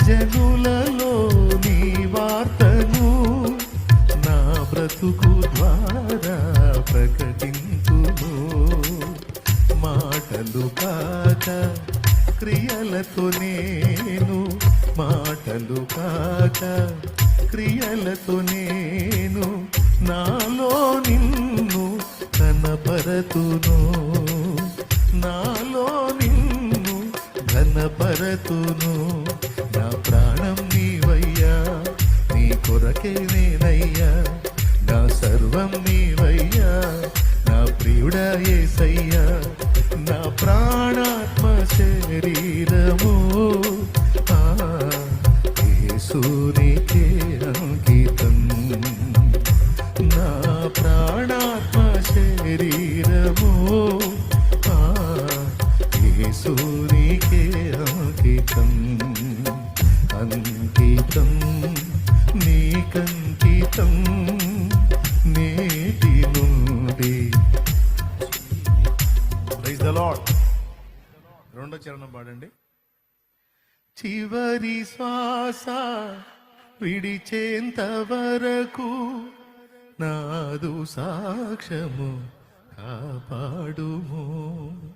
జనులలో నీ వార్తను నా బ్రతుకు ద్వారా ప్రకటించును. మాటలు కాక క్రియలతో నేను, మాటలు కాక క్రియలతో నేను నాలో నిన్ను కనపరతును, నాలో నిన్ను ఘనపరతును. నా ప్రాణం నీవయ్యా, నీ కొరకే నేనయ్యా, నా సర్వం నీవయ్యా, నా ప్రియుడా యేసయ్యా. నా ప్రాణాత్మ శరీరము యేసునికే అంకితం. నా ప్రాణాత్మ శరీరము యేసునికే అంకితం. అంకితం నీకంకితం నేటి నుండి. Praise the Lord. రెండో చరణం పాడండి. చివరి శ్వాస విడిచేంత వరకు నాదు సాక్ష్యము కాపాడుము.